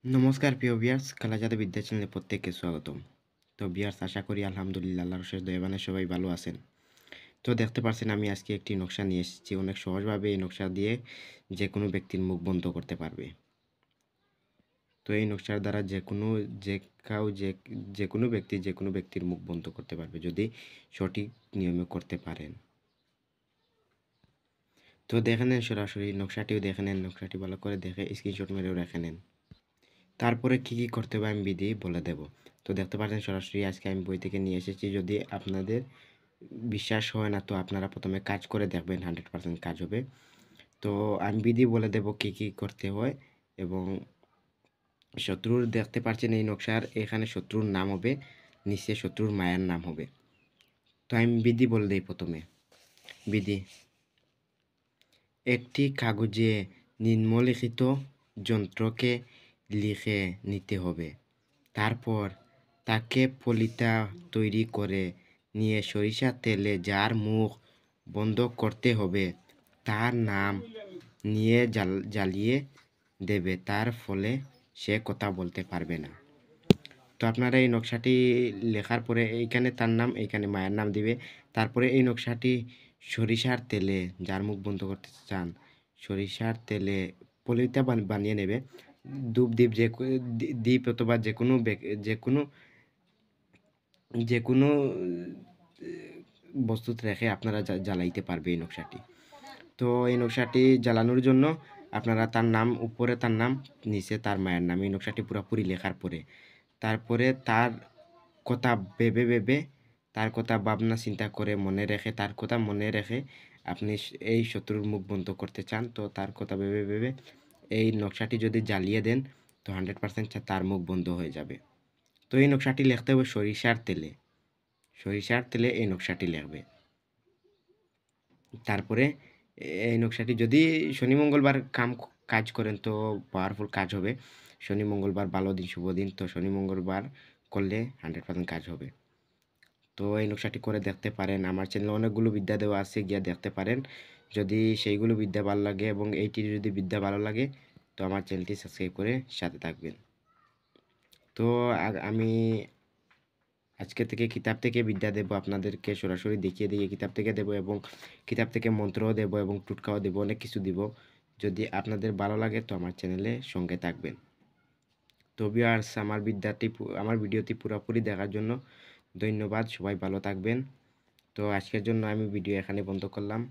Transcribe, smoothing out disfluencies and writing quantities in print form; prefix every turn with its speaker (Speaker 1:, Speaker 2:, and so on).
Speaker 1: নমস্কার প্রিয় ভিউয়ার্স, খালাজাদা বিদ্যা চ্যানেলে প্রত্যেককে স্বাগতম। তো ভিউয়ার্স, আশা করি আলহামদুলিল্লাহ আল্লাহর অশেষ দয়াবানে সবাই ভালো আছেন। তো দেখতে পাচ্ছেন আমি আজকে একটি নকশা নিয়ে এসেছি। অনেক সহজভাবে এই নকশা দিয়ে যে কোনো ব্যক্তির মুখ বন্ধ করতে পারবে। তো এই নকশার দ্বারা যে কাউ যে যে কোনো ব্যক্তি যে কোনো ব্যক্তির মুখ বন্ধ করতে পারবে যদি সঠিক নিয়মে করতে পারেন। তো দেখে নেন সরাসরি নকশাটিও দেখে নেন, নকশাটি ভালো করে দেখে স্ক্রিনশট মেরেও রেখে নেন। তারপরে কি করতে হবে আমি বিধি বলে দেব। তো দেখতে পাচ্ছেন সরাসরি আজকে আমি বই থেকে নিয়ে এসেছি। যদি আপনাদের বিশ্বাস হয় না তো আপনারা প্রথমে কাজ করে দেখবেন, 100% কাজ হবে। তো আমি বিধি বলে দেব কি করতে হয়। এবং শত্রুর দেখতে পাচ্ছেন এই নকশার এখানে শত্রুর নাম হবে, নিচে শত্রুর মায়ের নাম হবে। তো আমি বিধি বলে দিই প্রথমে। বিধি: একটি কাগজে নিম্নলিখিত যন্ত্রকে লিখে নিতে হবে। তারপর তাকে পলিতা তৈরি করে নিয়ে সরিষার তেলে যার মুখ বন্ধ করতে হবে তার নাম নিয়ে জ্বালিয়ে দেবে, তার ফলে সে কথা বলতে পারবে না। তো আপনারা এই নকশাটি লেখার পরে এইখানে তার নাম, এইখানে মায়ের নাম দিবে। তারপরে এই নকশাটি সরিষার তেলে, যার মুখ বন্ধ করতে চান, সরিষার তেলে পলিতা বানিয়ে নেবে। ধূপ দ্বীপ দ্বীপ অথবা যে কোনো যে কোনো বস্তুতে রেখে আপনারা জ্বালাইতে পারবে এই নকশাটি। তো এই নকশাটি জ্বালানোর জন্য আপনারা তার নাম, উপরে তার নাম, নিচে তার মায়ের নাম, এই নকশাটি পুরোপুরি লেখার পরে তারপরে তার কথা ভেবে তার কথা ভাবনা চিন্তা করে মনে রেখে, তার কথা মনে রেখে আপনি এই শত্রুর মুখ বন্ধ করতে চান, তো তার কথা ভেবে এই নকশাটি যদি জ্বালিয়ে দেন তো 100% তার মুখ বন্ধ হয়ে যাবে। তো এই নকশাটি লিখতে হবে সরিষার তেলে। সরিষার তেলে এই নকশাটি লিখবে। তারপরে এই নকশাটি যদি শনি মঙ্গলবার কাজ করেন তো পাওয়ারফুল কাজ হবে। শনি মঙ্গলবার ভালো দিন, শুভ দিন। তো শনি মঙ্গলবার করলে 100% কাজ হবে। তো এই নকশাটি করে দেখতে পারেন। আমার চ্যানেলে অনেকগুলো বিদ্যা দেওয়া আছে, গিয়ে দেখতে পারেন। যদি সেইগুলো বিদ্যা ভালো লাগে এবং এইটির যদি বিদ্যা ভালো লাগে তো আমার চ্যানেলটি সাবস্ক্রাইব করে সাথে থাকবেন। তো আমি আজকে থেকে কিতাব থেকে বিদ্যা দেব, আপনাদেরকে সরাসরি দেখিয়ে দিয়ে কিতাব থেকে দেব এবং কিতাব থেকে মন্ত্রও দেব এবং টুটকাও দেব, অনেক কিছু দিব। যদি আপনাদের ভালো লাগে তো আমার চ্যানেলে সঙ্গে থাকবেন। তো ভিউয়ার্স, আমার ভিডিওটি পুরোপুরি দেখার জন্য ধন্যবাদ। সবাই ভালো থাকবেন। তো আজকের জন্য আমি ভিডিও এখানে বন্ধ করলাম।